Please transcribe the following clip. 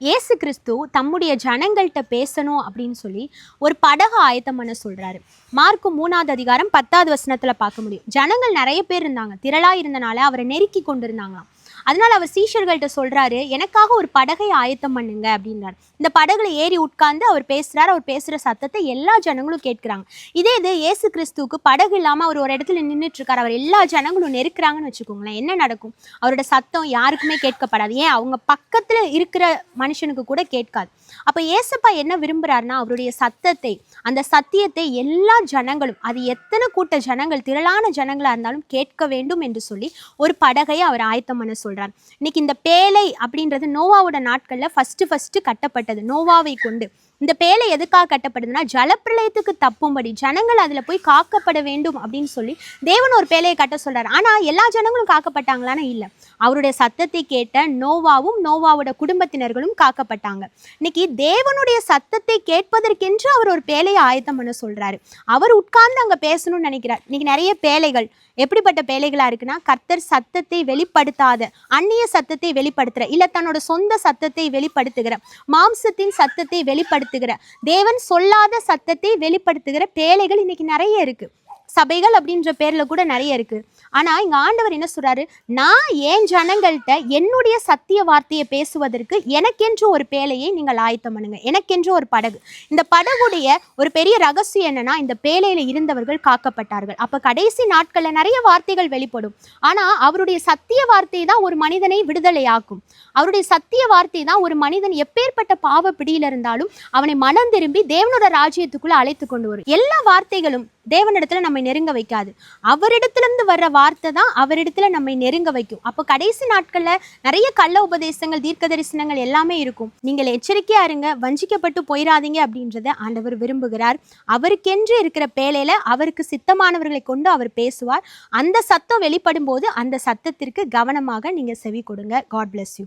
இயேசு கிறிஸ்து தம்முடைய ஜனங்கள்கிட்ட பேசணும் அப்படின்னு சொல்லி ஒரு படகு ஆயத்தம் பண்ண சொல்றாரு. மார்க்கு 3வது அதிகாரம் 10வது வசனத்துல பார்க்க முடியும். ஜனங்கள் நிறைய பேர் இருந்தாங்க, திரளா இருந்தனால அவரை நெருக்கி கொண்டு இருந்தாங்களாம். அதனால அவர் சீஷர்கள்ட்ட சொல்றாரு, எனக்காக ஒரு படகை ஆயத்தம் பண்ணுங்க அப்படின்றாரு. இந்த படகுல ஏறி உட்கார்ந்து அவர் பேசுறாரு. அவர் பேசுற சத்தத்தை எல்லா ஜனங்களும் கேட்கிறாங்க. இது இயேசு கிறிஸ்துவுக்கு படகு இல்லாம அவர் ஒரு இடத்துல நின்றுட்டு இருக்காரு, அவர் எல்லா ஜனங்களும் நெருக்கிறாங்கன்னு வச்சுக்கோங்களேன், என்ன நடக்கும்? அவரோட சத்தம் யாருக்குமே கேட்கப்படாது. ஏன், அவங்க பக்கத்துல இருக்கிற மனுஷனுக்கு கூட கேட்காது. அப்ப ஏசப்பா என்ன விரும்புறாருன்னா, அவருடைய சத்தத்தை, அந்த சத்தியத்தை எல்லா ஜனங்களும், அது எத்தனை கூட்ட ஜனங்கள், திரளான ஜனங்களா இருந்தாலும் கேட்க வேண்டும் என்று சொல்லி ஒரு படகை அவர் ஆயத்தம் பண்ண சொல்றார். இன்னைக்கு இந்த பேழை அப்படின்றது நோவாவோட நாட்கள்ல ஃபர்ஸ்ட் கட்டப்பட்டது, நோவாவை கொண்டு. இந்த பேழை எதுக்காக கட்டப்படுதுன்னா, ஜலப்பிரளயத்துக்கு தப்பும்படி ஜனங்கள் அதுல போய் காக்கப்பட வேண்டும் அப்படின்னு சொல்லி தேவன் ஒரு பேழையை கட்ட சொல்றாரு. ஆனா எல்லா ஜனங்களும் காக்கப்பட்டாங்களான்னு இல்லை. அவருடைய சத்தத்தை கேட்ட நோவாவும் நோவாவோட குடும்பத்தினர்களும் காக்கப்பட்டாங்க. இன்னைக்கு தேவனுடைய சத்தத்தை கேட்பதற்கென்று அவர் ஒரு பேழையை ஆயத்தம் பண்ண சொல்றாரு. அவர் உட்கார்ந்து அங்க பேசணும்னு நினைக்கிறார். இன்னைக்கு நிறைய பேழைகள் எப்படிப்பட்ட பேழைகளா இருக்குன்னா, கர்த்தர் சத்தத்தை வெளிப்படுத்தாத, அந்நிய சத்தத்தை வெளிப்படுத்துற, இல்ல தன்னோட சொந்த சத்தத்தை வெளிப்படுத்துகிற, மாம்சத்தின் சத்தத்தை வெளிப்படுத்துகிற, தேவன் சொல்லாத சத்தத்தை வெளிப்படுத்துகிற பேழைகள் இன்னைக்கு நிறைய இருக்கு. சபைகள் அப்படின்ற பேர்ல கூட நிறைய இருக்கு. ஆனா இங்க ஆண்டவர் என்ன சொல்றாரு, நான் என் ஜனங்கள்கிட்ட என்னுடைய சத்திய வார்த்தையை பேசுவதற்கு எனக்கென்று ஒரு பேழையை நீங்கள் ஆயத்தம் பண்ணுங்க, எனக்கென்று ஒரு படகு. இந்த படகுடைய ஒரு பெரிய ரகசியம் என்னன்னா, இந்த பேழையில இருந்தவர்கள் காக்கப்பட்டார்கள். அப்ப கடைசி நாட்கள்ல நிறைய வார்த்தைகள் வெளிப்படும். ஆனா அவருடைய சத்திய வார்த்தை தான் ஒரு மனிதனை விடுதலை ஆக்கும். அவருடைய சத்திய வார்த்தை தான் ஒரு மனிதன் எப்பேற்பட்ட பாவ பிடியில இருந்தாலும் அவனை மனம் திரும்பி தேவனோட ராஜ்யத்துக்குள்ள அழைத்து கொண்டு வரும். எல்லா வார்த்தைகளும் தேவனிடத்துல நம்மை நெருங்க வைக்காது. அவரிடத்திலிருந்து வர்ற வார்த்தை தான் அவரிடத்துல நம்மை நெருங்க வைக்கும். அப்போ கடைசி நாட்கள்ல நிறைய கள்ள உபதேசங்கள், தீர்க்க தரிசனங்கள் எல்லாமே இருக்கும். நீங்கள் எச்சரிக்கையா இருங்க, வஞ்சிக்கப்பட்டு போயிடாதீங்க அப்படின்றத ஆண்டவர் விரும்புகிறார். அவருக்கென்று இருக்கிற பேழையில அவருக்கு சித்தமானவர்களை கொண்டு அவர் பேசுவார். அந்த சத்தம் வெளிப்படும் போது அந்த சத்தத்திற்கு கவனமாக நீங்க செவி கொடுங்க. God bless you.